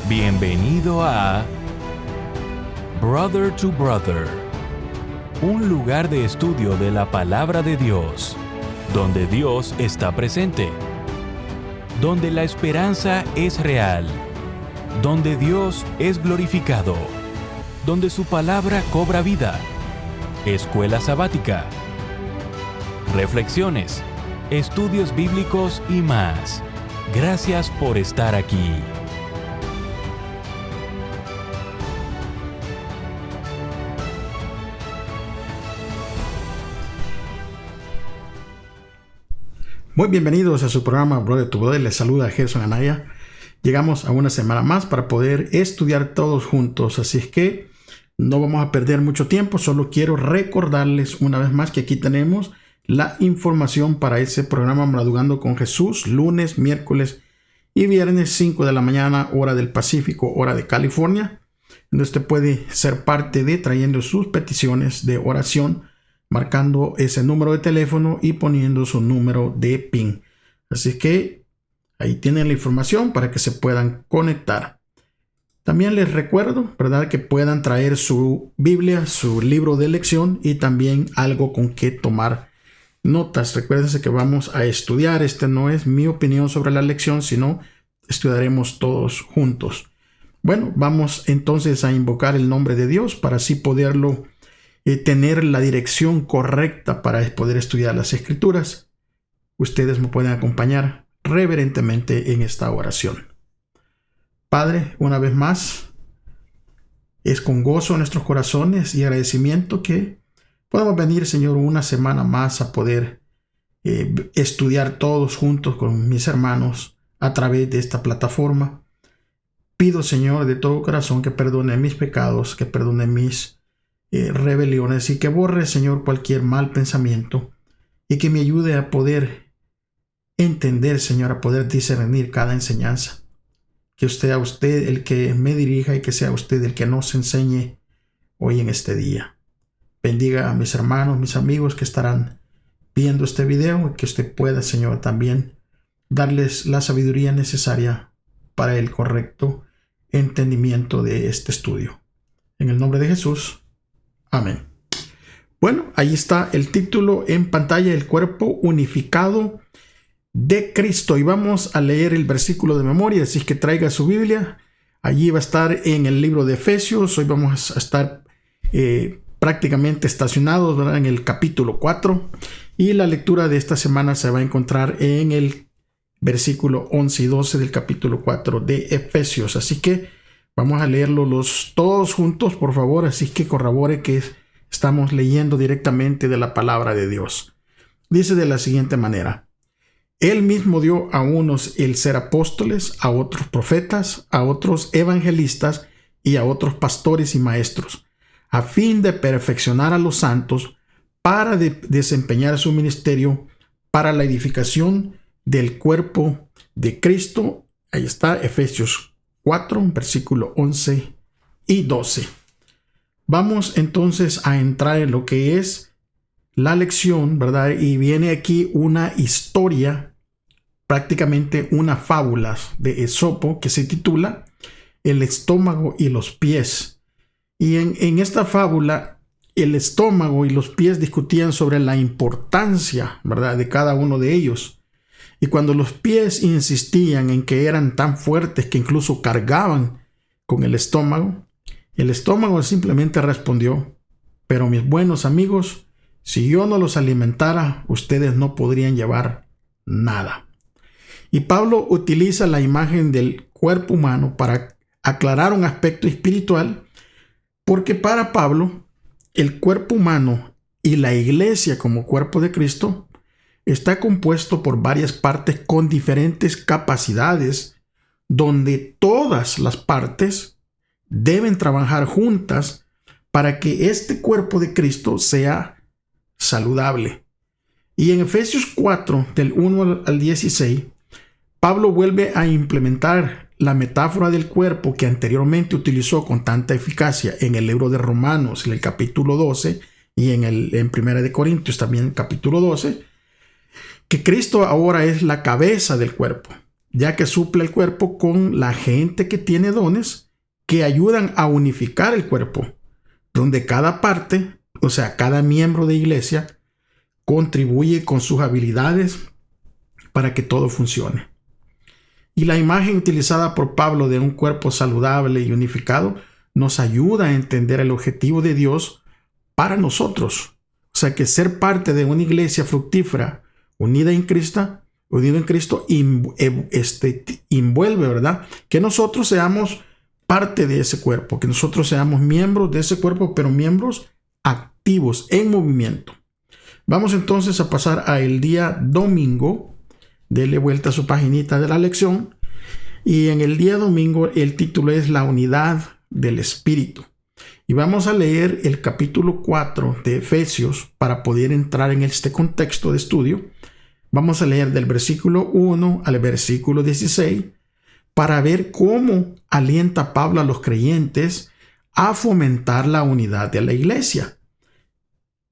Bienvenido a Brother to Brother, un lugar de estudio de la palabra de Dios, donde Dios está presente, donde la esperanza es real, donde Dios es glorificado, donde su palabra cobra vida. Escuela sabática, reflexiones, estudios bíblicos y más. Gracias por estar aquí. Muy bienvenidos a su programa Brother to Brother. Les saluda Gerson Anaya. Llegamos a una semana más para poder estudiar todos juntos. Así es que no vamos a perder mucho tiempo. Solo quiero recordarles una vez más que aquí tenemos la información para ese programa Madrugando con Jesús, lunes, miércoles y viernes, 5 de la mañana, hora del Pacífico, hora de California, donde usted puede ser parte de trayendo sus peticiones de oración, marcando ese número de teléfono y poniendo su número de PIN. Así que ahí tienen la información para que se puedan conectar. También les recuerdo, ¿verdad?, que puedan traer su Biblia, su libro de lección y también algo con que tomar notas. Recuérdense que vamos a estudiar. No es mi opinión sobre la lección, sino estudiaremos todos juntos. Bueno, vamos entonces a invocar el nombre de Dios para así poderlo tener la dirección correcta para poder estudiar las Escrituras. Ustedes me pueden acompañar reverentemente en esta oración. Padre, una vez más, es con gozo en nuestros corazones y agradecimiento que podamos venir, Señor, una semana más a poder estudiar todos juntos con mis hermanos a través de esta plataforma. Pido, Señor, de todo corazón que perdone mis pecados, que perdone mis rebeliones y que borre, Señor, cualquier mal pensamiento y que me ayude a poder entender, Señor, a poder discernir cada enseñanza. Que sea usted el que me dirija y que sea usted el que nos enseñe hoy en este día. Bendiga a mis hermanos, mis amigos que estarán viendo este video y que usted pueda, Señor, también darles la sabiduría necesaria para el correcto entendimiento de este estudio. En el nombre de Jesús. Amén. Bueno, ahí está el título en pantalla, el cuerpo unificado de Cristo. Y vamos a leer el versículo de memoria, así que traiga su Biblia. Allí va a estar en el libro de Efesios. Hoy vamos a estar prácticamente estacionados, ¿verdad?, en el capítulo 4. Y la lectura de esta semana se va a encontrar en el versículo 11 y 12 del capítulo 4 de Efesios. Así que vamos a leerlos todos juntos, por favor. Así que corrobore que estamos leyendo directamente de la palabra de Dios. Dice de la siguiente manera: Él mismo dio a unos el ser apóstoles, a otros profetas, a otros evangelistas y a otros pastores y maestros, a fin de perfeccionar a los santos para desempeñar su ministerio para la edificación del cuerpo de Cristo. Ahí está, Efesios 4, versículo 11 y 12. Vamos entonces a entrar en lo que es la lección, ¿verdad? Y viene aquí una historia, prácticamente una fábula de Esopo que se titula El estómago y los pies. Y en esta fábula, el estómago y los pies discutían sobre la importancia, ¿verdad?, de cada uno de ellos. Y cuando los pies insistían en que eran tan fuertes que incluso cargaban con el estómago simplemente respondió: pero mis buenos amigos, si yo no los alimentara, ustedes no podrían llevar nada. Y Pablo utiliza la imagen del cuerpo humano para aclarar un aspecto espiritual, porque para Pablo, el cuerpo humano y la iglesia como cuerpo de Cristo está compuesto por varias partes con diferentes capacidades, donde todas las partes deben trabajar juntas para que este cuerpo de Cristo sea saludable. Y en Efesios 4, del 1 al 16, Pablo vuelve a implementar la metáfora del cuerpo que anteriormente utilizó con tanta eficacia en el libro de Romanos, en el capítulo 12, y en Primera de Corintios también en el capítulo 12, que Cristo ahora es la cabeza del cuerpo. ya que suple el cuerpo con la gente que tiene dones que ayudan a unificar el cuerpo, donde cada parte, o sea, cada miembro de iglesia, contribuye con sus habilidades para que todo funcione. Y la imagen utilizada por Pablo de un cuerpo saludable y unificado nos ayuda a entender el objetivo de Dios para nosotros. O sea que ser parte de una iglesia fructífera, unido en Cristo, envuelve, ¿verdad? Que nosotros seamos parte de ese cuerpo, que nosotros seamos miembros de ese cuerpo, pero miembros activos, en movimiento. Vamos entonces a pasar a el día domingo. Dele vuelta a su paginita de la lección. Y en el día domingo el título es La unidad del Espíritu. Y vamos a leer el capítulo 4 de Efesios para poder entrar en este contexto de estudio. Vamos a leer del versículo 1 al versículo 16 para ver cómo alienta Pablo a los creyentes a fomentar la unidad de la iglesia.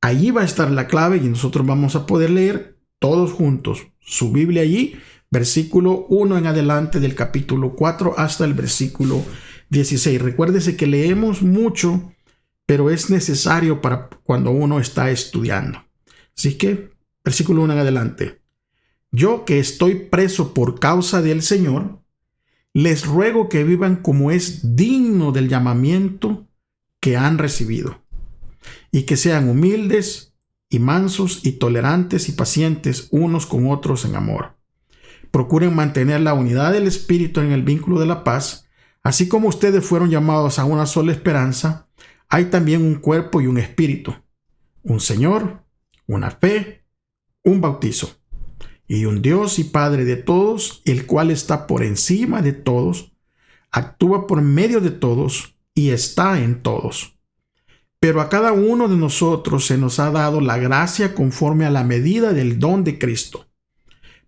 Allí va a estar la clave y nosotros vamos a poder leer todos juntos su Biblia allí, versículo 1 en adelante del capítulo 4 hasta el versículo 16. Recuérdese que leemos mucho, pero es necesario para cuando uno está estudiando. Así que, versículo 1 en adelante. Yo que estoy preso por causa del Señor, les ruego que vivan como es digno del llamamiento que han recibido, y que sean humildes y mansos y tolerantes y pacientes unos con otros en amor. Procuren mantener la unidad del Espíritu en el vínculo de la paz, así como ustedes fueron llamados a una sola esperanza. Hay también un cuerpo y un espíritu, un Señor, una fe, un bautizo, y un Dios y Padre de todos, el cual está por encima de todos, actúa por medio de todos y está en todos. Pero a cada uno de nosotros se nos ha dado la gracia conforme a la medida del don de Cristo.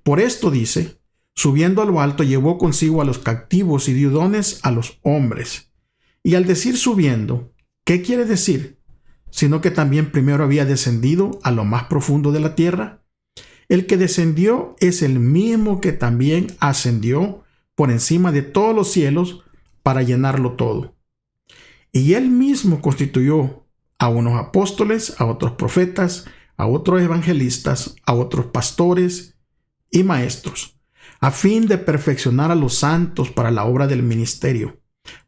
Por esto dice, subiendo a lo alto llevó consigo a los cautivos y dio dones a los hombres. Y al decir subiendo, ¿qué quiere decir? Sino que también primero había descendido a lo más profundo de la tierra. El que descendió es el mismo que también ascendió por encima de todos los cielos para llenarlo todo. Y él mismo constituyó a unos apóstoles, a otros profetas, a otros evangelistas, a otros pastores y maestros, a fin de perfeccionar a los santos para la obra del ministerio,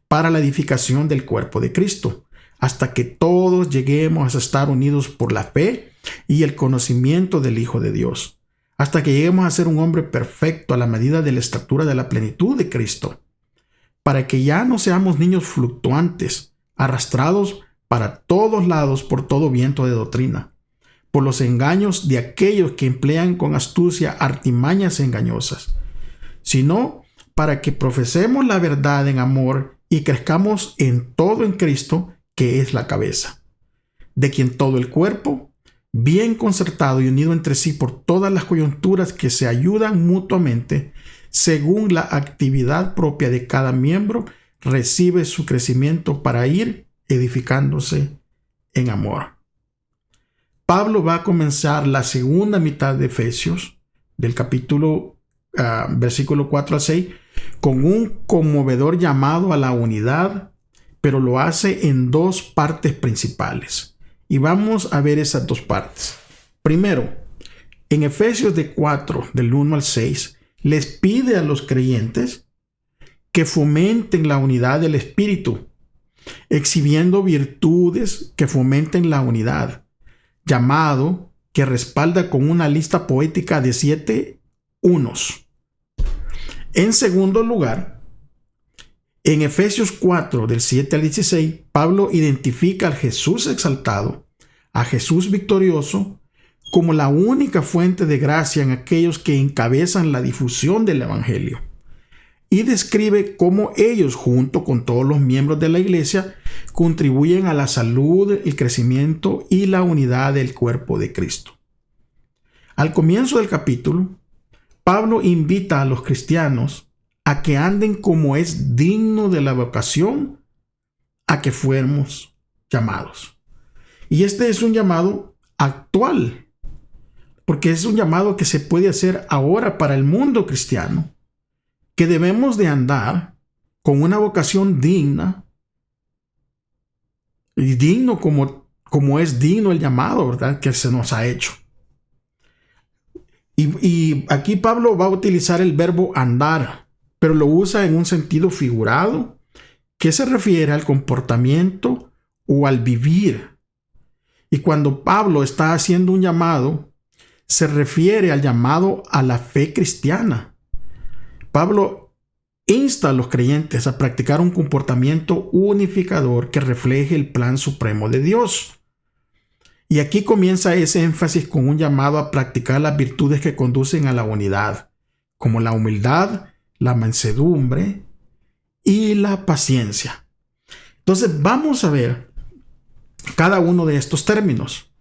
para la edificación del cuerpo de Cristo, hasta que todos lleguemos a estar unidos por la fe y el conocimiento del Hijo de Dios, hasta que lleguemos a ser un hombre perfecto a la medida de la estatura de la plenitud de Cristo, para que ya no seamos niños fluctuantes, arrastrados para todos lados por todo viento de doctrina, por los engaños de aquellos que emplean con astucia artimañas engañosas, sino para que profesemos la verdad en amor y crezcamos en todo en Cristo, que es la cabeza, de quien todo el cuerpo, bien concertado y unido entre sí por todas las coyunturas que se ayudan mutuamente, según la actividad propia de cada miembro, recibe su crecimiento para ir edificándose en amor. Pablo va a comenzar la segunda mitad de Efesios, del capítulo versículo 4 al 6, con un conmovedor llamado a la unidad, pero lo hace en dos partes principales. Y vamos a ver esas dos partes. Primero, en Efesios de 4, del 1 al 6, les pide a los creyentes que fomenten la unidad del Espíritu, exhibiendo virtudes que fomenten la unidad, llamado que respalda con una lista poética de 7 unos. En segundo lugar, en Efesios 4, del 7 al 16, Pablo identifica al Jesús exaltado, a Jesús victorioso, como la única fuente de gracia en aquellos que encabezan la difusión del Evangelio. Y describe cómo ellos, junto con todos los miembros de la iglesia, contribuyen a la salud, el crecimiento y la unidad del cuerpo de Cristo. Al comienzo del capítulo, Pablo invita a los cristianos a que anden como es digno de la vocación a que fuéramos llamados. Y este es un llamado actual, porque es un llamado que se puede hacer ahora para el mundo cristiano. que debemos de andar con una vocación digna, y digno como es digno el llamado, ¿verdad?, que se nos ha hecho. Y aquí Pablo va a utilizar el verbo andar, pero lo usa en un sentido figurado, que se refiere al comportamiento o al vivir. Y cuando Pablo está haciendo un llamado, se refiere al llamado a la fe cristiana. Pablo insta a los creyentes a practicar un comportamiento unificador que refleje el plan supremo de Dios. Y aquí comienza ese énfasis con un llamado a practicar las virtudes que conducen a la unidad, como la humildad, la mansedumbre y la paciencia. Entonces vamos a ver cada uno de estos términos,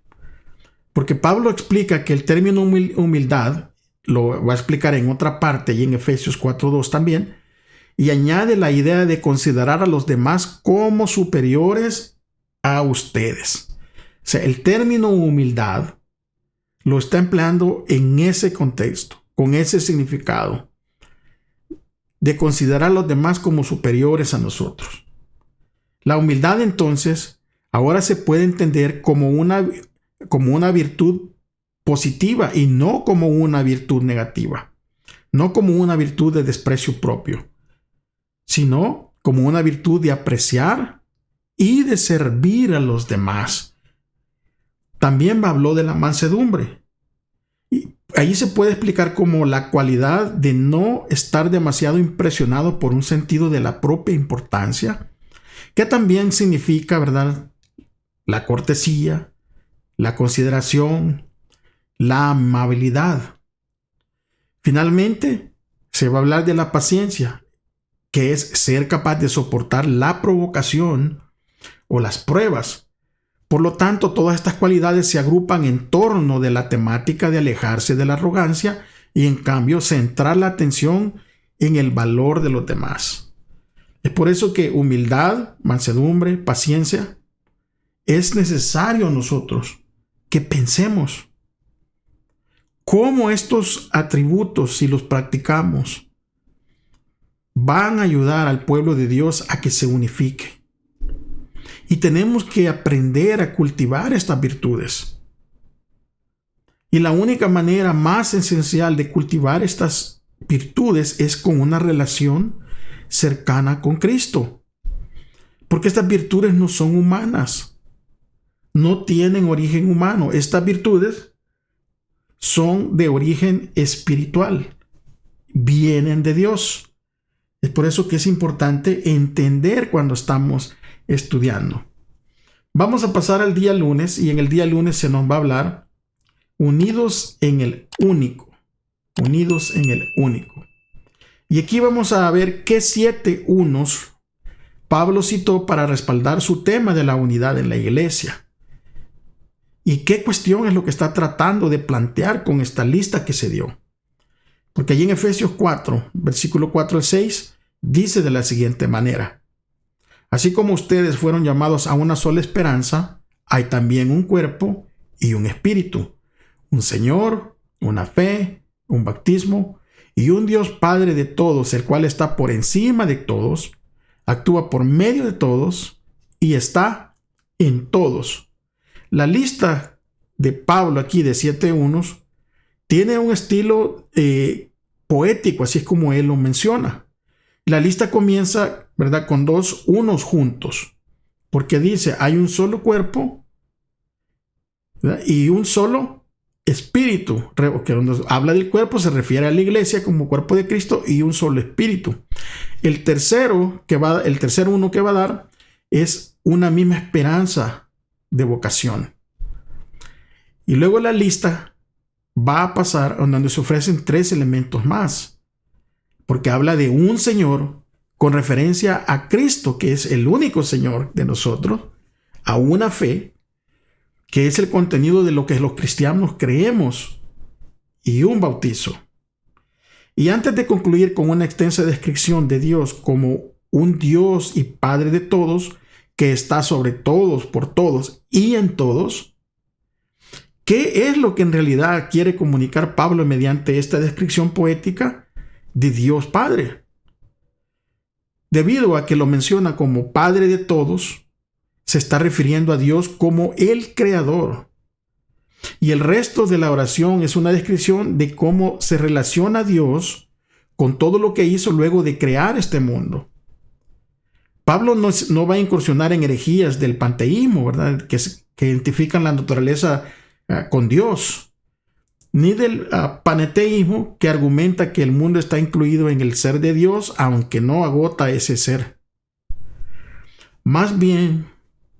porque Pablo explica que el término humildad lo va a explicar en otra parte y en Efesios 4:2 también, y añade la idea de considerar a los demás como superiores a ustedes. O sea, el término humildad lo está empleando en ese contexto, con ese significado de considerar a los demás como superiores a nosotros. La humildad, entonces, ahora se puede entender como una virtud positiva y no como una virtud negativa, no como una virtud de desprecio propio, sino como una virtud de apreciar y de servir a los demás. También habló de la mansedumbre. Y ahí se puede explicar como la cualidad de no estar demasiado impresionado por un sentido de la propia importancia, que también significa, ¿verdad?, la cortesía, la consideración, la amabilidad. Finalmente, se va a hablar de la paciencia, que es ser capaz de soportar la provocación o las pruebas. Por lo tanto, todas estas cualidades se agrupan en torno de la temática de alejarse de la arrogancia y, en cambio, centrar la atención en el valor de los demás. Es por eso que humildad, mansedumbre, paciencia, es necesario nosotros que pensemos cómo estos atributos, si los practicamos, van a ayudar al pueblo de Dios a que se unifique. Y tenemos que aprender a cultivar estas virtudes. Y la única manera más esencial de cultivar estas virtudes es con una relación cercana con Cristo. Porque estas virtudes no son humanas. No tienen origen humano. Estas virtudes son de origen espiritual. Vienen de Dios. Es por eso que es importante entender cuando estamos estudiando. Vamos a pasar al día lunes, y en el día lunes se nos va a hablar unidos en el único. Unidos en el único. Y aquí vamos a ver qué 7 unos Pablo citó para respaldar su tema de la unidad en la iglesia. ¿Y qué cuestión es lo que está tratando de plantear con esta lista que se dio? Porque allí en Efesios 4, versículo 4 al 6, dice de la siguiente manera: así como ustedes fueron llamados a una sola esperanza, hay también un cuerpo y un espíritu, un Señor, una fe, un bautismo y un Dios Padre de todos, el cual está por encima de todos, actúa por medio de todos y está en todos. La lista de Pablo aquí de 7 unos tiene un estilo poético, así es como él lo menciona. La lista comienza, ¿verdad?, con 2 unos juntos, porque dice, hay un solo cuerpo, ¿verdad?, y un solo espíritu. Que cuando habla del cuerpo se refiere a la iglesia como cuerpo de Cristo, y un solo espíritu. El tercer uno que va a dar es una misma esperanza de vocación. Y luego la lista va a pasar donde se ofrecen 3 elementos más, porque habla de un Señor con referencia a Cristo, que es el único Señor de nosotros, a una fe, que es el contenido de lo que los cristianos creemos, y un bautizo. Y antes de concluir con una extensa descripción de Dios como un Dios y Padre de todos, que está sobre todos, por todos y en todos, ¿qué es lo que en realidad quiere comunicar Pablo mediante esta descripción poética de Dios Padre? Debido a que lo menciona como Padre de todos, se está refiriendo a Dios como el Creador. Y el resto de la oración es una descripción de cómo se relaciona Dios con todo lo que hizo luego de crear este mundo. Pablo no va a incursionar en herejías del panteísmo, ¿verdad? Que identifican la naturaleza con Dios, ni del paneteísmo, que argumenta que el mundo está incluido en el ser de Dios, aunque no agota ese ser. Más bien,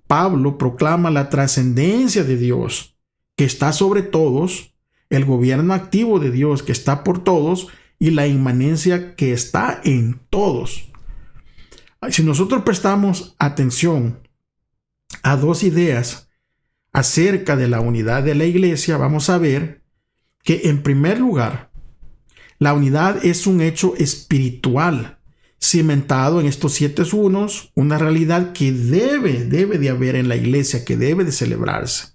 Pablo proclama la trascendencia de Dios, que está sobre todos, el gobierno activo de Dios, que está por todos, y la inmanencia que está en todos. Si nosotros prestamos atención a dos ideas acerca de la unidad de la iglesia, vamos a ver que, en primer lugar, la unidad es un hecho espiritual, cimentado en estos 7 unos, una realidad que debe de haber en la iglesia, que debe de celebrarse.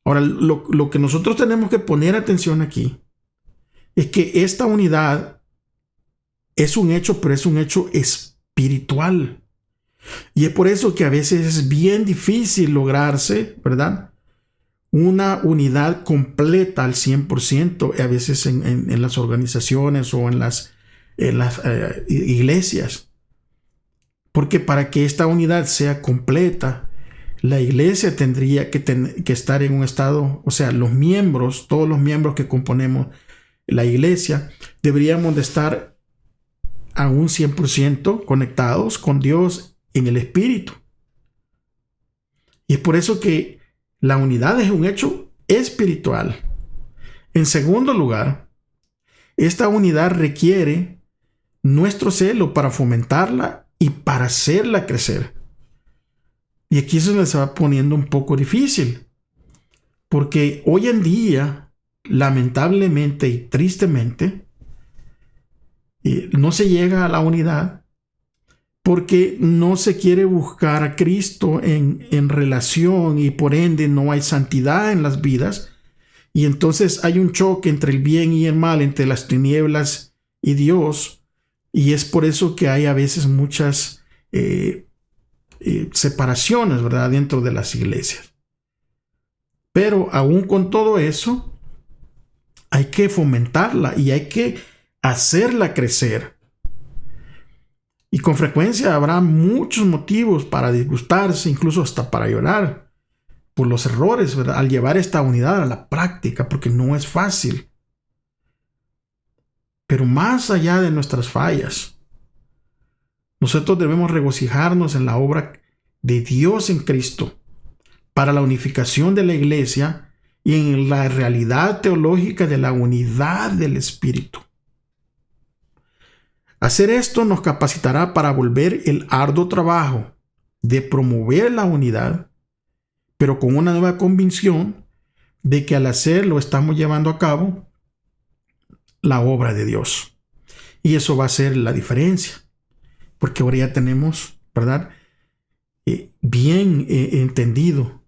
Ahora, lo que nosotros tenemos que poner atención aquí es que esta unidad es un hecho, pero es un hecho espiritual. Y es por eso que a veces es bien difícil lograrse, ¿verdad?, una unidad completa al 100%, a veces en las organizaciones o en las iglesias. Porque para que esta unidad sea completa, la iglesia tendría que estar en un estado, o sea, los miembros, todos los miembros que componemos la iglesia, deberíamos de estar a un 100% conectados con Dios en el Espíritu. Y es por eso que la unidad es un hecho espiritual. En segundo lugar, esta unidad requiere nuestro celo para fomentarla y para hacerla crecer. Y aquí se les va poniendo un poco difícil, porque hoy en día, lamentablemente y tristemente, no se llega a la unidad porque no se quiere buscar a Cristo en relación, y por ende no hay santidad en las vidas, y entonces hay un choque entre el bien y el mal, entre las tinieblas y Dios, y es por eso que hay a veces muchas separaciones, ¿verdad?, dentro de las iglesias. Pero aún con todo eso, hay que fomentarla y hay que hacerla crecer. Y con frecuencia habrá muchos motivos para disgustarse, incluso hasta para llorar por los errores, ¿verdad?, al llevar esta unidad a la práctica, porque no es fácil. Pero más allá de nuestras fallas, nosotros debemos regocijarnos en la obra de Dios en Cristo para la unificación de la iglesia y en la realidad teológica de la unidad del Espíritu. Hacer esto nos capacitará para volver el arduo trabajo de promover la unidad, pero con una nueva convicción de que al hacerlo estamos llevando a cabo la obra de Dios. Y eso va a ser la diferencia, porque ahora ya tenemos, ¿verdad?, bien entendido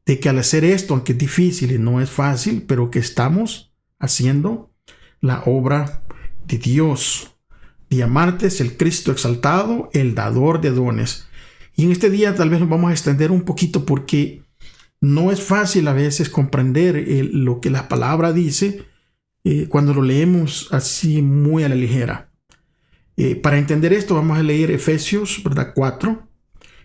de que al hacer esto, aunque es difícil y no es fácil, pero que estamos haciendo la obra de Dios. Día martes, el Cristo exaltado, el dador de dones. Y en este día tal vez nos vamos a extender un poquito, porque no es fácil a veces comprender lo que la palabra dice cuando lo leemos así muy a la ligera. Para entender esto vamos a leer Efesios, ¿verdad?, 4.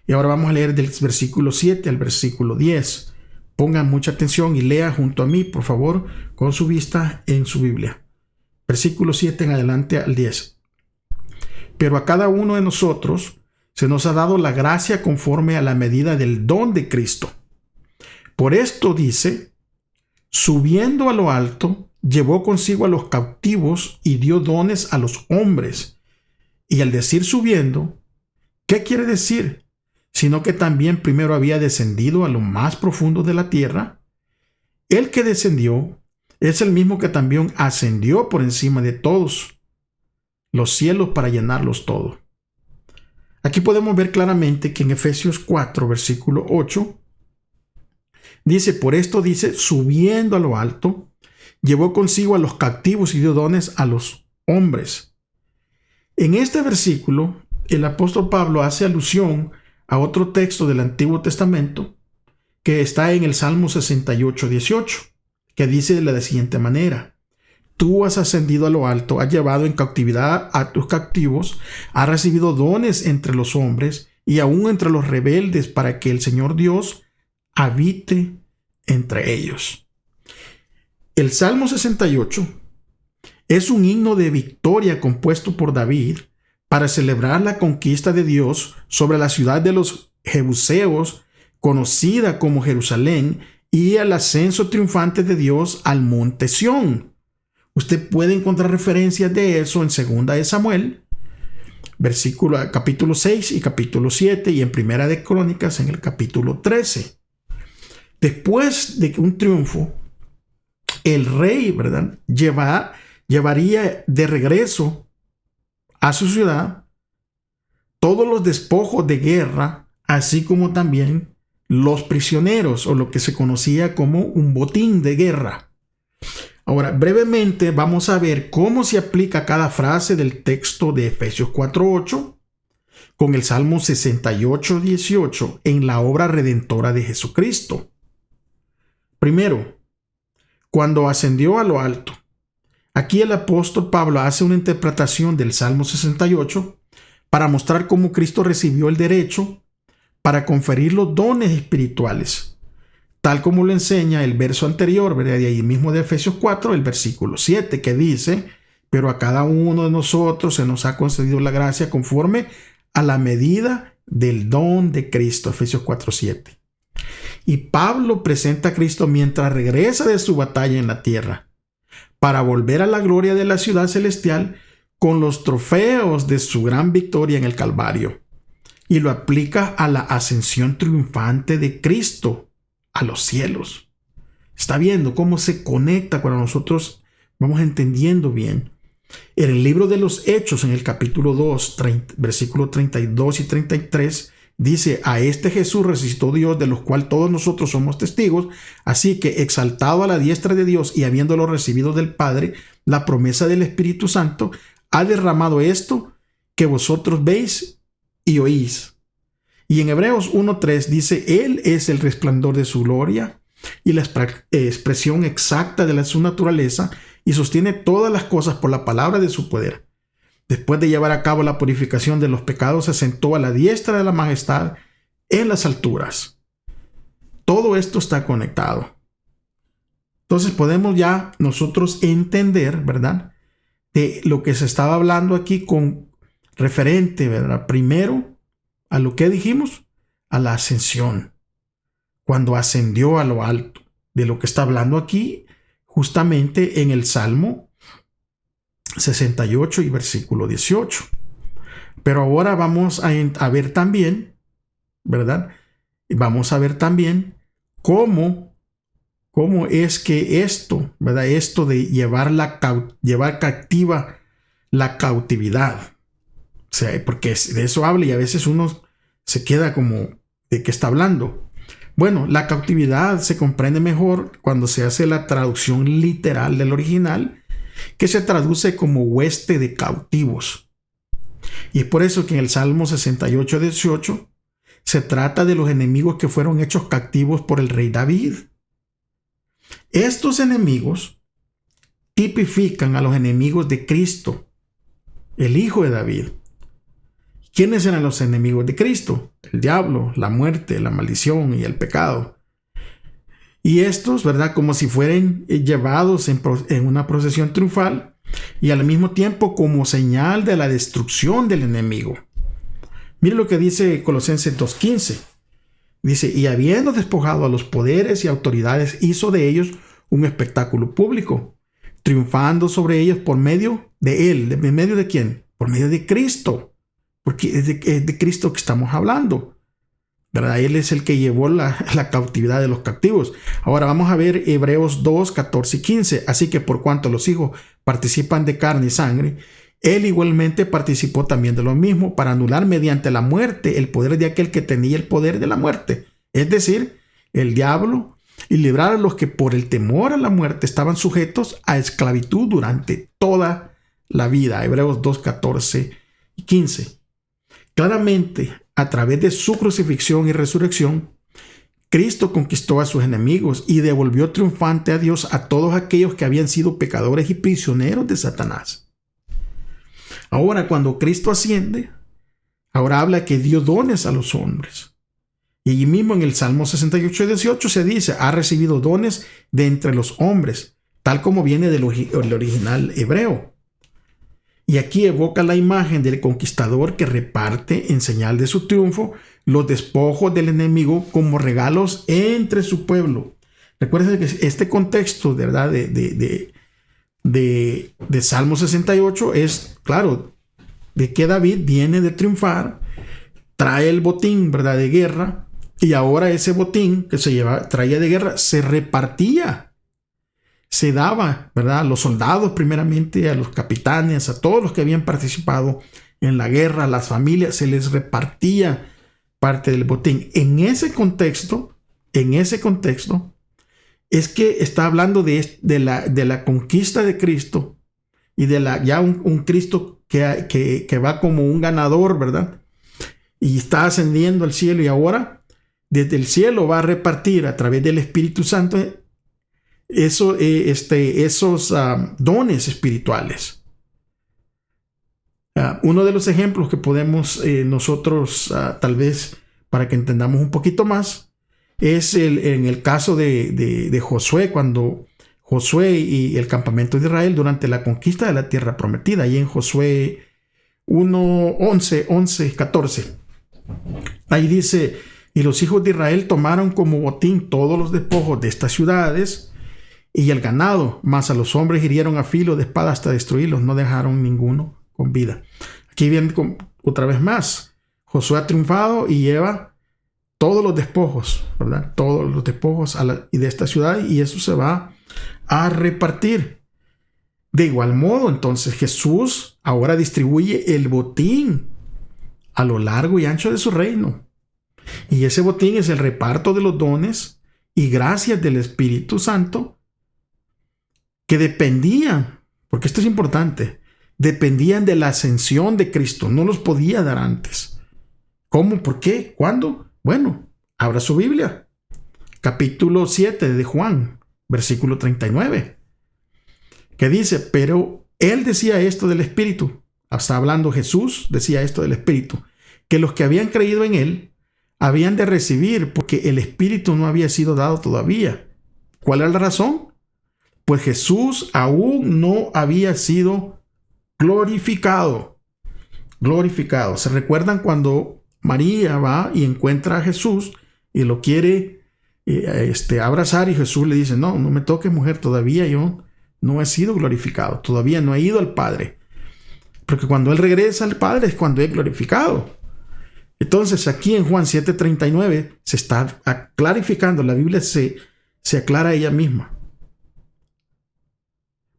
Y ahora vamos a leer del versículo 7 al versículo 10. Pongan mucha atención y lea junto a mí, por favor, con su vista en su Biblia. Versículo 7 en adelante al 10. Pero a cada uno de nosotros se nos ha dado la gracia conforme a la medida del don de Cristo. Por esto dice, subiendo a lo alto, llevó consigo a los cautivos y dio dones a los hombres. Y al decir subiendo, ¿qué quiere decir? Sino que también primero había descendido a lo más profundo de la tierra. El que descendió es el mismo que también ascendió por encima de todos los cielos para llenarlos todo. Aquí podemos ver claramente que en Efesios 4, versículo 8, dice, por esto dice, subiendo a lo alto, llevó consigo a los cautivos y dio dones a los hombres. En este versículo, el apóstol Pablo hace alusión a otro texto del Antiguo Testamento que está en el Salmo 68, 18, que dice de la siguiente manera: Tú has ascendido a lo alto, has llevado en cautividad a tus cautivos, has recibido dones entre los hombres y aún entre los rebeldes para que el Señor Dios habite entre ellos. El Salmo 68 es un himno de victoria compuesto por David para celebrar la conquista de Dios sobre la ciudad de los Jebuseos, conocida como Jerusalén, y el ascenso triunfante de Dios al monte Sión. Usted puede encontrar referencias de eso en 2 de Samuel, capítulo 6 y capítulo 7, y en Primera de Crónicas en el capítulo 13. Después de un triunfo, el rey, ¿verdad?, llevaría de regreso a su ciudad todos los despojos de guerra, así como también los prisioneros, o lo que se conocía como un botín de guerra. Ahora, brevemente vamos a ver cómo se aplica cada frase del texto de Efesios 4:8 con el Salmo 68:18 en la obra redentora de Jesucristo. Primero, cuando ascendió a lo alto. Aquí el apóstol Pablo hace una interpretación del Salmo 68 para mostrar cómo Cristo recibió el derecho para conferir los dones espirituales, tal como lo enseña el verso anterior, ¿verdad?, de ahí mismo de Efesios 4, el versículo 7, que dice: pero a cada uno de nosotros se nos ha concedido la gracia conforme a la medida del don de Cristo, Efesios 4:7. Y Pablo presenta a Cristo mientras regresa de su batalla en la tierra, para volver a la gloria de la ciudad celestial con los trofeos de su gran victoria en el Calvario, y lo aplica a la ascensión triunfante de Cristo a los cielos. Está viendo cómo se conecta cuando nosotros vamos entendiendo bien. En el libro de los Hechos, en el capítulo 2, versículos 32 y 33, dice: a este Jesús resucitó Dios, de los cuales todos nosotros somos testigos. Así que, exaltado a la diestra de Dios y habiéndolo recibido del Padre, la promesa del Espíritu Santo, ha derramado esto que vosotros veis y oís. Y en Hebreos 1:3 dice: Él es el resplandor de su gloria y la expresión exacta de su naturaleza, y sostiene todas las cosas por la palabra de su poder. Después de llevar a cabo la purificación de los pecados, se sentó a la diestra de la majestad en las alturas. Todo esto está conectado. Entonces podemos ya nosotros entender, ¿verdad?, de lo que se estaba hablando aquí con referente, ¿verdad?, primero a lo que dijimos, a la ascensión, cuando ascendió a lo alto, de lo que está hablando aquí justamente en el Salmo 68 y versículo 18. Pero ahora vamos a ver también, ¿verdad? Vamos a ver también cómo es que esto, ¿verdad?, esto de llevar captiva la cautividad. O sea, porque de eso habla y a veces uno se queda como, ¿de qué está hablando? Bueno, la cautividad se comprende mejor cuando se hace la traducción literal del original, que se traduce como hueste de cautivos. Y es por eso que en el Salmo 68, 18 se trata de los enemigos que fueron hechos cautivos por el rey David. Estos enemigos tipifican a los enemigos de Cristo, el Hijo de David. ¿Quiénes eran los enemigos de Cristo? El diablo, la muerte, la maldición y el pecado. Y estos, ¿verdad?, como si fueran llevados en una procesión triunfal y al mismo tiempo como señal de la destrucción del enemigo. Mire lo que dice Colosenses 2:15. Dice: y habiendo despojado a los poderes y autoridades, hizo de ellos un espectáculo público, triunfando sobre ellos por medio de él. ¿En medio de quién? Por medio de Cristo. Porque es de Cristo que estamos hablando, ¿verdad? Él es el que llevó la cautividad de los cautivos. Ahora vamos a ver Hebreos 2, 14 y 15. Así que por cuanto los hijos participan de carne y sangre, él igualmente participó también de lo mismo, para anular mediante la muerte el poder de aquel que tenía el poder de la muerte, es decir, el diablo, y librar a los que por el temor a la muerte estaban sujetos a esclavitud durante toda la vida. Hebreos 2, 14 15. Claramente, a través de su crucifixión y resurrección, Cristo conquistó a sus enemigos y devolvió triunfante a Dios a todos aquellos que habían sido pecadores y prisioneros de Satanás. Ahora, cuando Cristo asciende, ahora habla que dio dones a los hombres. Y allí mismo en el Salmo 68:18 se dice, ha recibido dones de entre los hombres, tal como viene del original hebreo. Y aquí evoca la imagen del conquistador que reparte en señal de su triunfo los despojos del enemigo como regalos entre su pueblo. Recuerden que este contexto, ¿verdad?, de Salmo 68 es, claro, de que David viene de triunfar, trae el botín, ¿verdad?, de guerra, y ahora ese botín que traía de guerra se repartía, se daba, ¿verdad?, a los soldados primeramente, a los capitanes, a todos los que habían participado en la guerra, a las familias, se les repartía parte del botín. En ese contexto, es que está hablando de la conquista de Cristo y de ya un Cristo que va como un ganador, ¿verdad? Y está ascendiendo al cielo, y ahora desde el cielo va a repartir a través del Espíritu Santo esos dones espirituales. Uno de los ejemplos que podemos nosotros, tal vez para que entendamos un poquito más, es en el caso de Josué, cuando Josué y el campamento de Israel durante la conquista de la tierra prometida, ahí en Josué 1:11-14. Ahí dice, y los hijos de Israel tomaron como botín todos los despojos de estas ciudades y el ganado, mas a los hombres hirieron a filo de espada hasta destruirlos, no dejaron ninguno con vida. Aquí viene otra vez más. Josué ha triunfado y lleva todos los despojos, ¿verdad? Todos los despojos de esta ciudad, y eso se va a repartir. De igual modo, entonces Jesús ahora distribuye el botín a lo largo y ancho de su reino. Y ese botín es el reparto de los dones y gracias del Espíritu Santo que dependían, porque esto es importante, dependían de la ascensión de Cristo. No los podía dar antes. ¿Cómo? ¿Por qué? ¿Cuándo? Bueno, abra su Biblia. Capítulo 7 de Juan, versículo 39. Que dice, pero él decía esto del Espíritu. Está hablando Jesús, decía esto del Espíritu. Que los que habían creído en él habían de recibir, porque el Espíritu no había sido dado todavía. ¿Cuál era la razón? Pues Jesús aún no había sido glorificado. Glorificado. ¿Se recuerdan cuando María va y encuentra a Jesús y lo quiere abrazar, y Jesús le dice, no me toques, mujer, todavía yo no he sido glorificado, todavía no he ido al Padre? Porque cuando Él regresa al Padre es cuando es glorificado. Entonces aquí en Juan 7:39 se está clarificando, la Biblia se aclara a ella misma.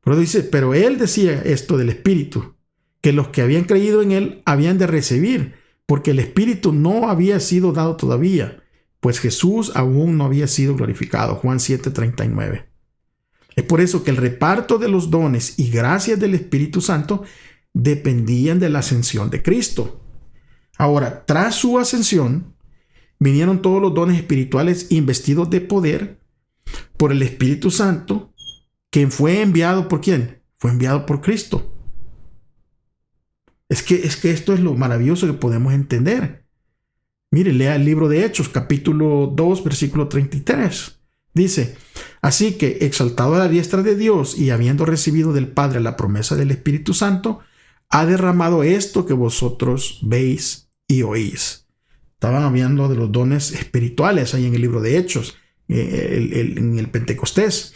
Pero dice, pero Él decía esto del Espíritu, que los que habían creído en Él habían de recibir, porque el Espíritu no había sido dado todavía, pues Jesús aún no había sido glorificado. Juan 7:39. Es por eso que el reparto de los dones y gracias del Espíritu Santo dependían de la ascensión de Cristo. Ahora, tras su ascensión, vinieron todos los dones espirituales investidos de poder por el Espíritu Santo, que fue enviado ¿por quién? Fue enviado por Cristo. Es que esto es lo maravilloso que podemos entender. Mire, lea el libro de Hechos, capítulo 2, versículo 33. Dice, así que, exaltado a la diestra de Dios y habiendo recibido del Padre la promesa del Espíritu Santo, ha derramado esto que vosotros veis y oís. Estaban hablando de los dones espirituales ahí en el libro de Hechos, en el Pentecostés.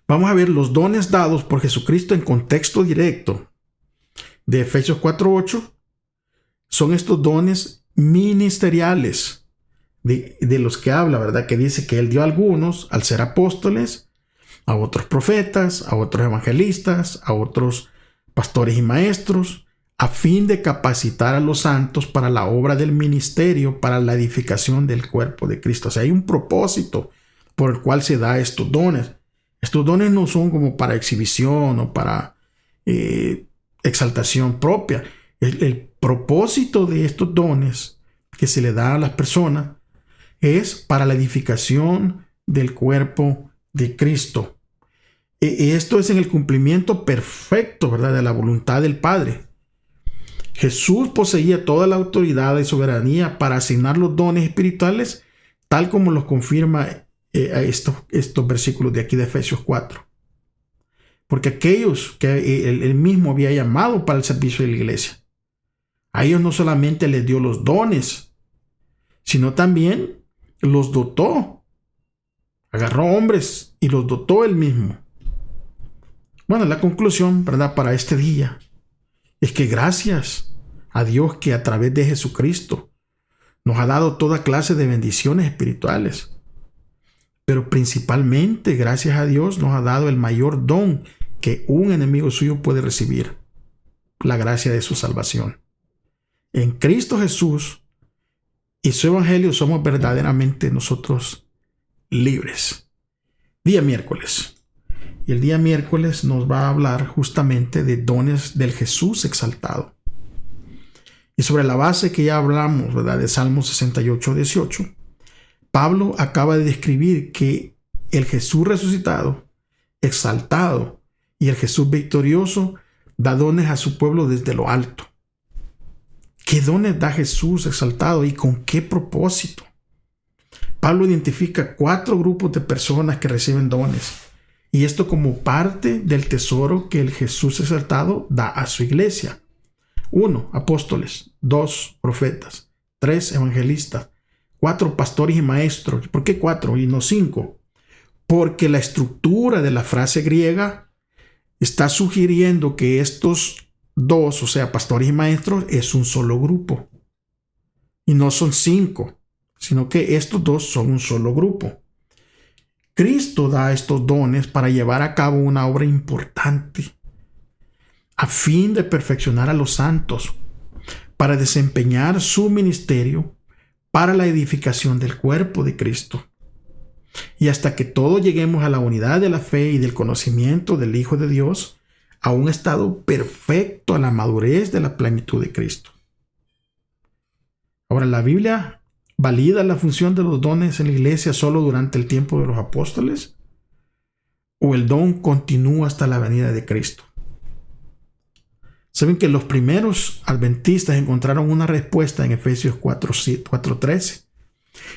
Vamos a ver los dones dados por Jesucristo en contexto directo de Efesios 4:8. Son estos dones ministeriales de los que habla, ¿verdad? Que dice que Él dio a algunos al ser apóstoles, a otros profetas, a otros evangelistas, a otros pastores y maestros, a fin de capacitar a los santos para la obra del ministerio, para la edificación del cuerpo de Cristo. O sea, hay un propósito por el cual se da estos dones. Estos dones no son como para exhibición o para exaltación propia. El propósito de estos dones que se le da a las personas es para la edificación del cuerpo de Cristo. Esto es en el cumplimiento perfecto, ¿verdad?, de la voluntad del Padre. Jesús poseía toda la autoridad y soberanía para asignar los dones espirituales, tal como los confirma estos versículos de aquí de Efesios 4. Porque aquellos que él mismo había llamado para el servicio de la iglesia, a ellos no solamente les dio los dones, sino también los dotó. Agarró hombres y los dotó él mismo. Bueno, la conclusión, ¿verdad?, para este día es que gracias a Dios que a través de Jesucristo nos ha dado toda clase de bendiciones espirituales. Pero principalmente, gracias a Dios, nos ha dado el mayor don que un enemigo suyo puede recibir: la gracia de su salvación. En Cristo Jesús y su evangelio somos verdaderamente nosotros libres. Día miércoles. Y el día miércoles nos va a hablar justamente de dones del Jesús exaltado. Y sobre la base que ya hablamos, ¿verdad?, de Salmo 68, 18, Pablo acaba de describir que el Jesús resucitado, exaltado, y el Jesús victorioso da dones a su pueblo desde lo alto. ¿Qué dones da Jesús exaltado y con qué propósito? Pablo identifica 4 grupos de personas que reciben dones, y esto como parte del tesoro que el Jesús exaltado da a su iglesia. 1. Apóstoles. 2. Profetas. 3. Evangelistas. 4. Pastores y maestros. ¿Por qué 4 y no 5? Porque la estructura de la frase griega está sugiriendo que estos 2, o sea, pastores y maestros, es un solo grupo. Y no son 5, sino que estos 2 son un solo grupo. Cristo da estos dones para llevar a cabo una obra importante, a fin de perfeccionar a los santos, para desempeñar su ministerio para la edificación del cuerpo de Cristo. Y hasta que todos lleguemos a la unidad de la fe y del conocimiento del Hijo de Dios, a un estado perfecto, a la madurez de la plenitud de Cristo. Ahora, la Biblia valida la función de los dones en la iglesia solo durante el tiempo de los apóstoles, o el don continúa hasta la venida de Cristo. Saben que los primeros adventistas encontraron una respuesta en Efesios 4:13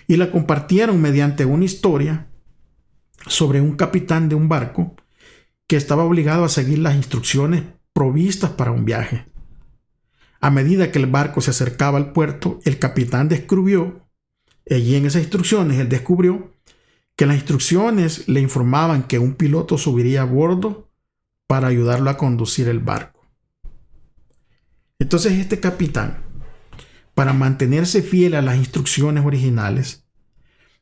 y la compartieron mediante una historia sobre un capitán de un barco que estaba obligado a seguir las instrucciones provistas para un viaje. A medida que el barco se acercaba al puerto, el capitán descubrió, allí en esas instrucciones, él descubrió que las instrucciones le informaban que un piloto subiría a bordo para ayudarlo a conducir el barco. Entonces este capitán, para mantenerse fiel a las instrucciones originales,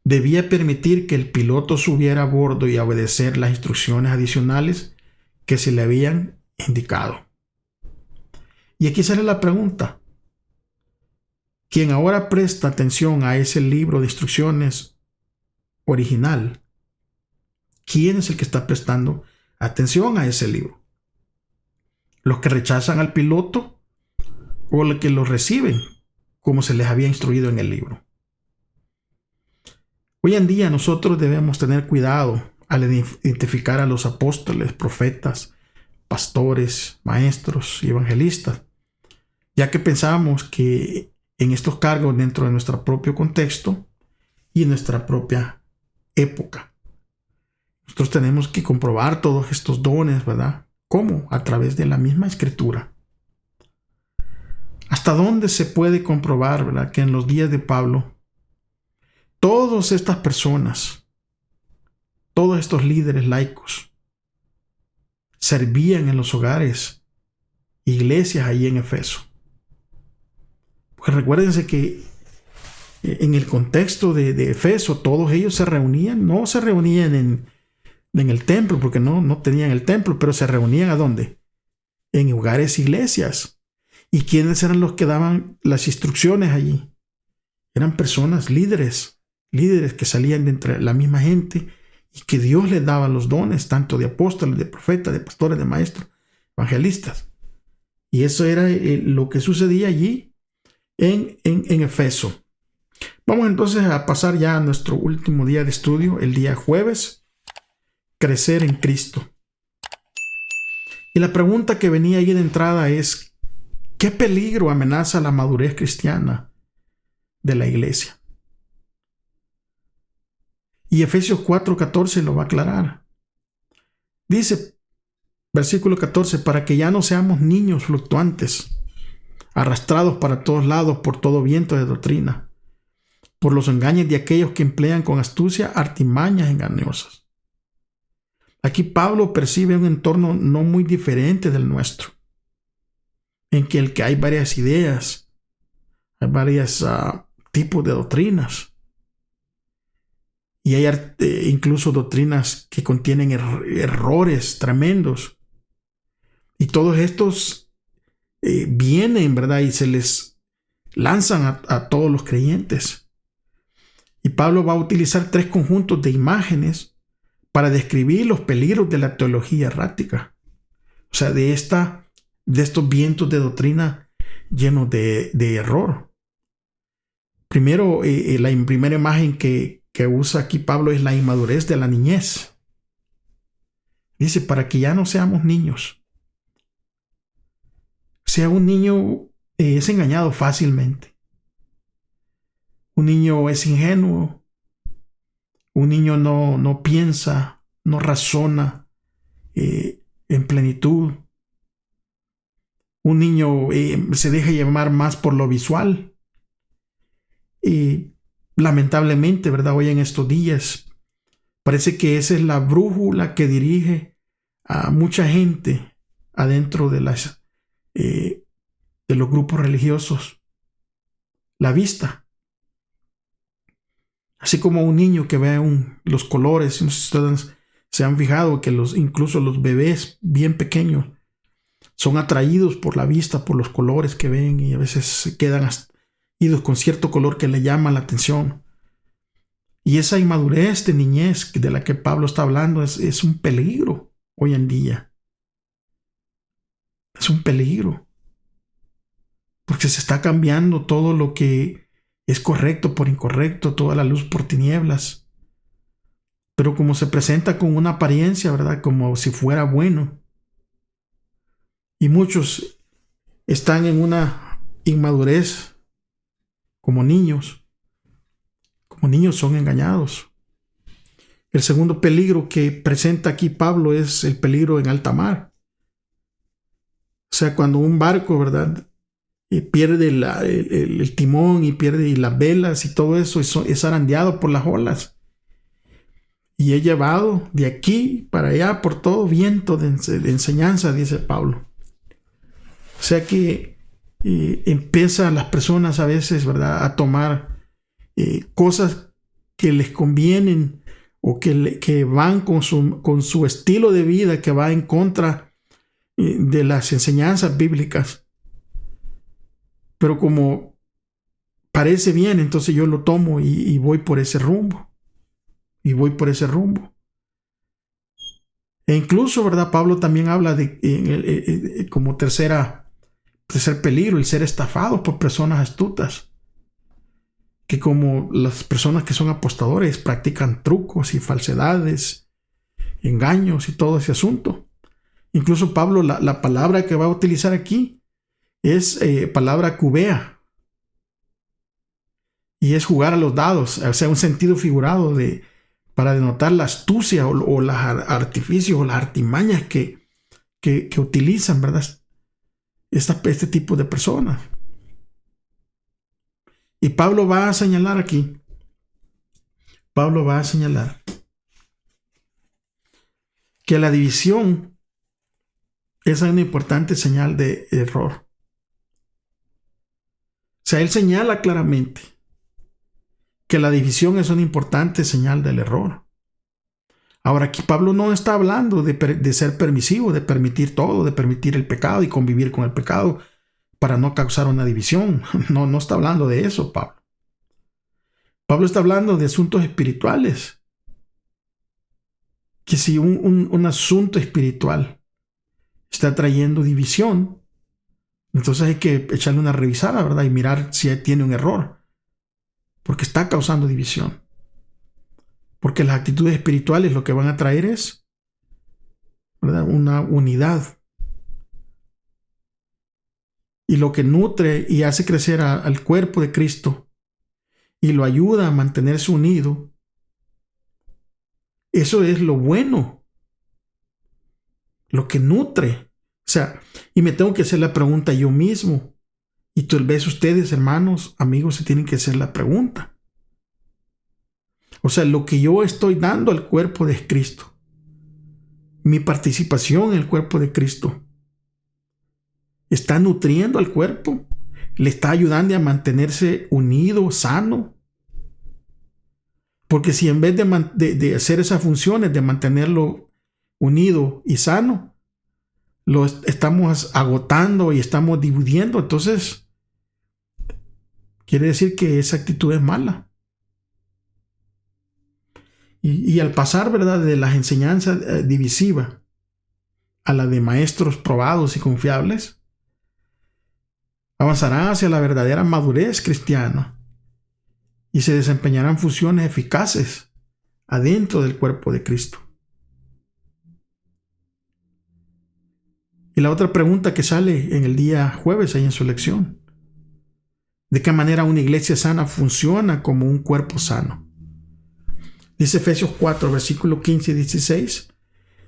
debía permitir que el piloto subiera a bordo y obedecer las instrucciones adicionales que se le habían indicado. Y aquí sale la pregunta: quien ahora presta atención a ese libro de instrucciones original, ¿quién es el que está prestando atención a ese libro? ¿Los que rechazan al piloto o los que lo reciben como se les había instruido en el libro? Hoy en día nosotros debemos tener cuidado al identificar a los apóstoles, profetas, pastores, maestros y evangelistas, ya que pensamos que en estos cargos dentro de nuestro propio contexto y en nuestra propia época. Nosotros tenemos que comprobar todos estos dones, ¿verdad? ¿Cómo? A través de la misma Escritura. ¿Hasta dónde se puede comprobar, verdad, que en los días de Pablo, todas estas personas, todos estos líderes laicos, servían en los hogares, iglesias allí en Efeso? Pues recuérdense que en el contexto de Efeso, todos ellos se reunían, no se reunían en el templo, porque no tenían el templo, pero se reunían ¿a dónde? En hogares, iglesias. ¿Y quiénes eran los que daban las instrucciones allí? Eran personas, líderes que salían de entre la misma gente y que Dios les daba los dones, tanto de apóstoles, de profetas, de pastores, de maestros, evangelistas. Y eso era lo que sucedía allí en Efeso. Vamos entonces a pasar ya a nuestro último día de estudio, el día jueves, crecer en Cristo. Y la pregunta que venía ahí de entrada es, ¿qué peligro amenaza la madurez cristiana de la iglesia? Y Efesios 4:14 lo va a aclarar. Dice, versículo 14, para que ya no seamos niños fluctuantes, arrastrados para todos lados por todo viento de doctrina, por los engaños de aquellos que emplean con astucia artimañas engañosas. Aquí Pablo percibe un entorno no muy diferente del nuestro, en que hay varias ideas, hay varios tipos de doctrinas, y hay incluso doctrinas que contienen errores tremendos. Y todos estos vienen, ¿verdad? Y se les lanzan a todos los creyentes. Y Pablo va a utilizar 3 conjuntos de imágenes para describir los peligros de la teología errática. O sea, de estos vientos de doctrina llenos de error. Primero, la primera imagen que usa aquí Pablo es la inmadurez de la niñez. Dice, para que ya no seamos niños. O sea, un niño es engañado fácilmente. Un niño es ingenuo. Un niño no piensa, no razona en plenitud. Un niño se deja llevar más por lo visual. Y lamentablemente, ¿verdad? Hoy en estos días parece que esa es la brújula que dirige a mucha gente adentro de los grupos religiosos. La vista. Así como un niño que ve los colores, no sé si ustedes se han fijado que incluso los bebés bien pequeños son atraídos por la vista, por los colores que ven, y a veces se quedan idos con cierto color que le llama la atención. Y esa inmadurez de niñez de la que Pablo está hablando es un peligro hoy en día. Es un peligro. Porque se está cambiando todo lo que es correcto por incorrecto, toda la luz por tinieblas. Pero como se presenta con una apariencia, ¿verdad? Como si fuera bueno. Y muchos están en una inmadurez como niños. Como niños son engañados. El segundo peligro que presenta aquí Pablo es el peligro en alta mar. O sea, cuando un barco, ¿verdad? Y pierde el timón y pierde las velas y todo eso, es zarandeado por las olas. Y es llevado de aquí para allá por todo viento de enseñanza, dice Pablo. O sea que empiezan las personas a veces, ¿verdad?, a tomar cosas que les convienen o que van con su estilo de vida, que va en contra de las enseñanzas bíblicas. Pero como parece bien, entonces yo lo tomo y voy por ese rumbo. Y voy por ese rumbo. E incluso, ¿verdad? Pablo también habla de como tercer peligro, el ser estafado por personas astutas. Que como las personas que son apostadores practican trucos y falsedades, engaños y todo ese asunto. Incluso Pablo, la palabra que va a utilizar aquí es palabra cubea. Y es jugar a los dados, o sea, un sentido figurado para denotar la astucia o los artificios o las artimañas que utilizan, ¿verdad? Este tipo de personas. Y Pablo va a señalar aquí. Pablo va a señalar que la división es una importante señal de error. O sea, él señala claramente que la división es una importante señal del error. Ahora, aquí Pablo no está hablando de ser permisivo, de permitir todo, de permitir el pecado y convivir con el pecado para no causar una división. No está hablando de eso, Pablo. Pablo está hablando de asuntos espirituales. Que si un asunto espiritual está trayendo división, Entonces hay que echarle una revisada, ¿verdad? Y mirar si tiene un error, porque está causando división. Porque las actitudes espirituales lo que van a traer es, ¿verdad?, una unidad. Y lo que nutre y hace crecer al cuerpo de Cristo y lo ayuda a mantenerse unido, eso es lo bueno, lo que nutre. O sea, y me tengo que hacer la pregunta yo mismo. Y tal vez ustedes, hermanos, amigos, se tienen que hacer la pregunta. O sea, lo que yo estoy dando al cuerpo de Cristo, mi participación en el cuerpo de Cristo, ¿está nutriendo al cuerpo? ¿Le está ayudando a mantenerse unido, sano? Porque si en vez de hacer esas funciones, de mantenerlo unido y sano, lo estamos agotando y estamos dividiendo, entonces quiere decir que esa actitud es mala. Y al pasar, ¿verdad?, de las enseñanzas divisivas a la de maestros probados y confiables, avanzarán hacia la verdadera madurez cristiana y se desempeñarán funciones eficaces adentro del cuerpo de Cristo. Y la otra pregunta que sale en el día jueves ahí en su lección: ¿de qué manera una iglesia sana funciona como un cuerpo sano? Dice Efesios 4, versículos 15 y 16,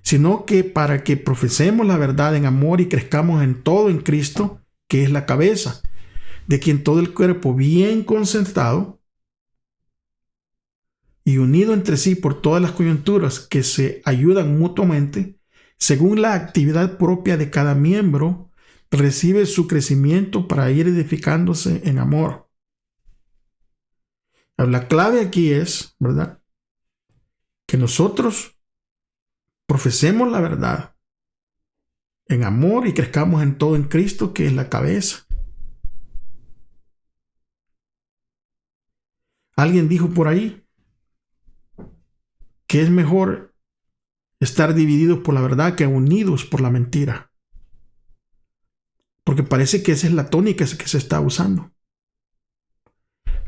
sino que para que profesemos la verdad en amor y crezcamos en todo en Cristo, que es la cabeza, de quien todo el cuerpo bien concentrado y unido entre sí por todas las coyunturas que se ayudan mutuamente, según la actividad propia de cada miembro, recibe su crecimiento para ir edificándose en amor. La clave aquí es, ¿verdad?, que nosotros profesemos la verdad en amor y crezcamos en todo en Cristo, que es la cabeza. Alguien dijo por ahí que es mejor estar divididos por la verdad que unidos por la mentira. Porque parece que esa es la tónica que se está usando.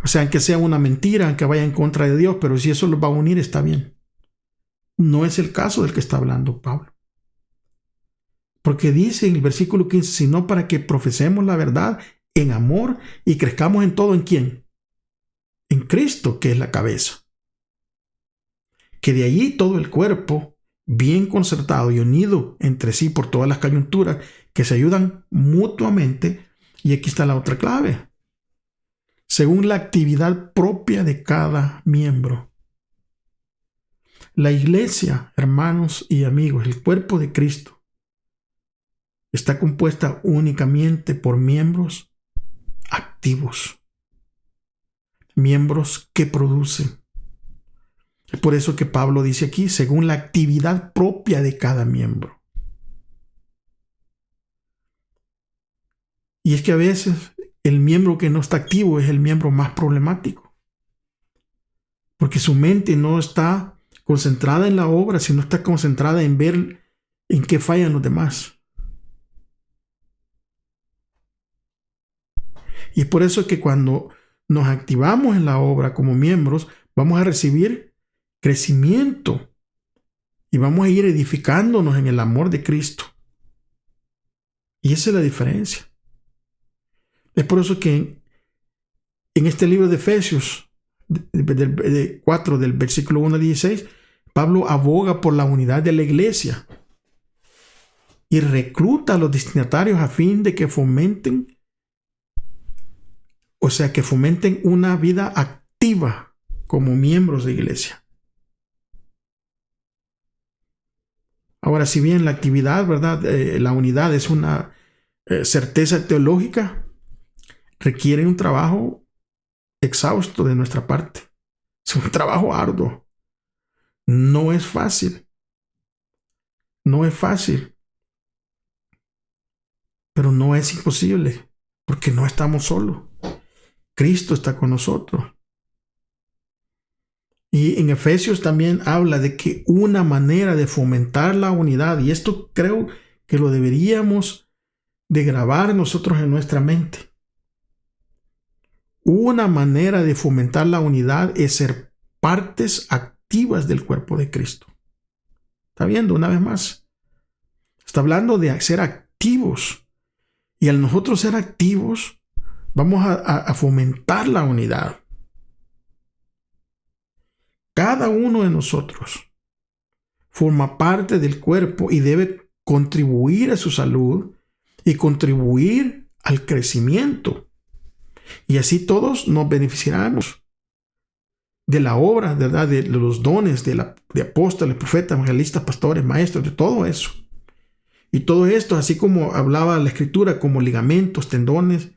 O sea, aunque sea una mentira, aunque vaya en contra de Dios, pero si eso los va a unir, está bien. No es el caso del que está hablando Pablo. Porque dice en el versículo 15, sino para que profesemos la verdad en amor y crezcamos en todo. ¿En quién? En Cristo, que es la cabeza. Que de allí todo el cuerpo, bien concertado y unido entre sí por todas las coyunturas que se ayudan mutuamente. Y aquí está la otra clave: según la actividad propia de cada miembro. La iglesia, hermanos y amigos, el cuerpo de Cristo, está compuesta únicamente por miembros activos, miembros que producen. Es por eso que Pablo dice aquí, según la actividad propia de cada miembro. Y es que a veces el miembro que no está activo es el miembro más problemático, porque su mente no está concentrada en la obra, sino está concentrada en ver en qué fallan los demás. Y es por eso que cuando nos activamos en la obra como miembros, vamos a recibir crecimiento y vamos a ir edificándonos en el amor de Cristo. Y esa es la diferencia. Es por eso que en este libro de Efesios 4, del versículo 1 al 16, Pablo aboga por la unidad de la iglesia y recluta a los destinatarios a fin de que fomenten una vida activa como miembros de iglesia. Ahora, si bien la actividad, ¿verdad?, la unidad es una certeza teológica, requiere un trabajo exhausto de nuestra parte. Es un trabajo arduo. No es fácil. No es fácil. Pero no es imposible, porque no estamos solos. Cristo está con nosotros. Y en Efesios también habla de que una manera de fomentar la unidad, y esto creo que lo deberíamos de grabar nosotros en nuestra mente. Una manera de fomentar la unidad es ser partes activas del cuerpo de Cristo. ¿Está viendo? Una vez más. Está hablando de ser activos. Y al nosotros ser activos, vamos a fomentar la unidad. Cada uno de nosotros forma parte del cuerpo y debe contribuir a su salud y contribuir al crecimiento. Y así todos nos beneficiaremos de la obra, ¿verdad? De los dones de apóstoles, profetas, evangelistas, pastores, maestros, de todo eso. Y todo esto, así como hablaba la Escritura, como ligamentos, tendones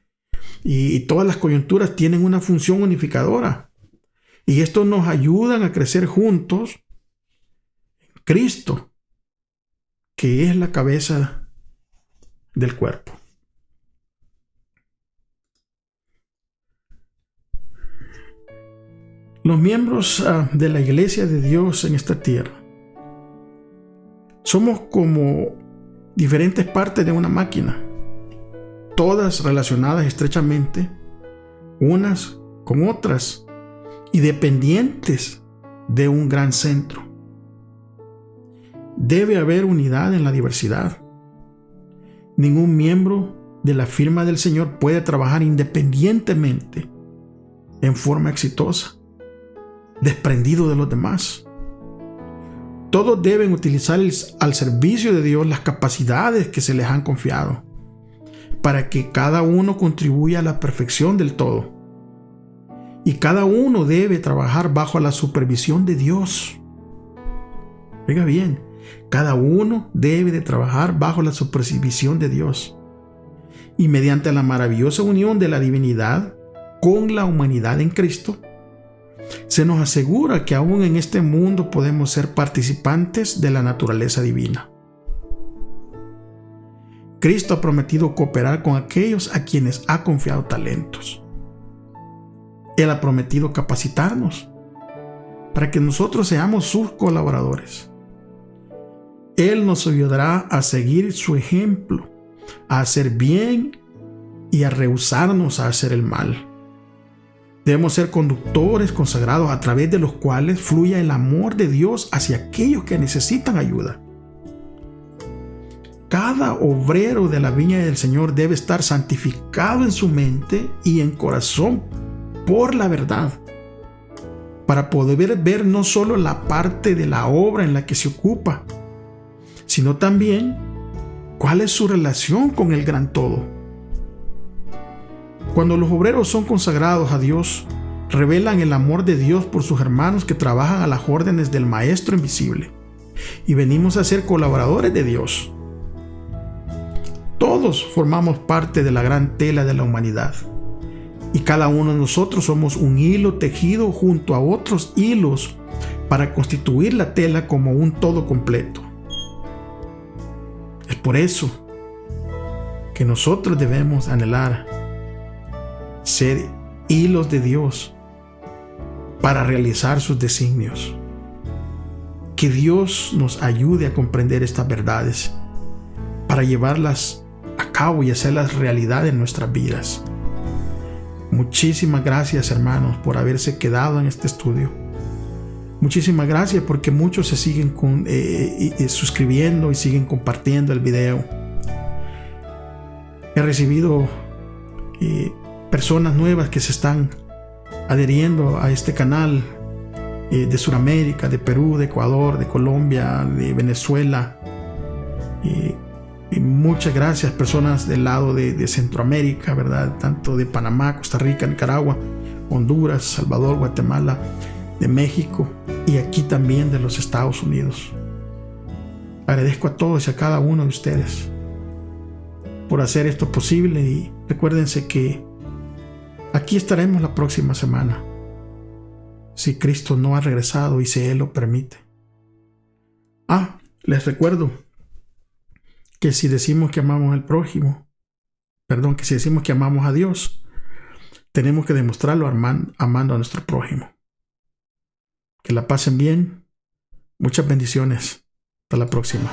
y todas las coyunturas tienen una función unificadora. Y esto nos ayudan a crecer juntos en Cristo, que es la cabeza del cuerpo. Los miembros de la Iglesia de Dios en esta tierra somos como diferentes partes de una máquina, todas relacionadas estrechamente unas con otras y dependientes de un gran centro. Debe haber unidad en la diversidad. Ningún miembro de la firma del Señor puede trabajar independientemente en forma exitosa, desprendido de los demás. Todos deben utilizar al servicio de Dios las capacidades que se les han confiado, para que cada uno contribuya a la perfección del todo. Y cada uno debe trabajar bajo la supervisión de Dios. Oiga bien, cada uno debe de trabajar bajo la supervisión de Dios. Y mediante la maravillosa unión de la divinidad con la humanidad en Cristo, se nos asegura que aún en este mundo podemos ser participantes de la naturaleza divina. Cristo ha prometido cooperar con aquellos a quienes ha confiado talentos. Él ha prometido capacitarnos para que nosotros seamos sus colaboradores. Él nos ayudará a seguir su ejemplo, a hacer bien y a rehusarnos a hacer el mal. Debemos ser conductores consagrados a través de los cuales fluya el amor de Dios hacia aquellos que necesitan ayuda. Cada obrero de la viña del Señor debe estar santificado en su mente y en corazón por la verdad, para poder ver no solo la parte de la obra en la que se ocupa, sino también cuál es su relación con el gran todo. Cuando los obreros son consagrados a Dios, revelan el amor de Dios por sus hermanos que trabajan a las órdenes del Maestro invisible, y venimos a ser colaboradores de Dios. Todos formamos parte de la gran tela de la humanidad, y cada uno de nosotros somos un hilo tejido junto a otros hilos para constituir la tela como un todo completo. Es por eso que nosotros debemos anhelar ser hilos de Dios para realizar sus designios. Que Dios nos ayude a comprender estas verdades para llevarlas a cabo y hacerlas realidad en nuestras vidas. Muchísimas gracias, hermanos, por haberse quedado en este estudio. Muchísimas gracias porque muchos se siguen suscribiendo y siguen compartiendo el video. He recibido personas nuevas que se están adheriendo a este canal de Sudamérica, de Perú, de Ecuador, de Colombia, de Venezuela. Y muchas gracias, personas del lado de Centroamérica, ¿verdad? Tanto de Panamá, Costa Rica, Nicaragua, Honduras, Salvador, Guatemala, de México y aquí también de los Estados Unidos. Agradezco a todos y a cada uno de ustedes por hacer esto posible, y recuérdense que aquí estaremos la próxima semana, si Cristo no ha regresado y si Él lo permite. Les recuerdo que si decimos que amamos al prójimo, que si decimos que amamos a Dios, tenemos que demostrarlo amando a nuestro prójimo. Que la pasen bien. Muchas bendiciones. Hasta la próxima.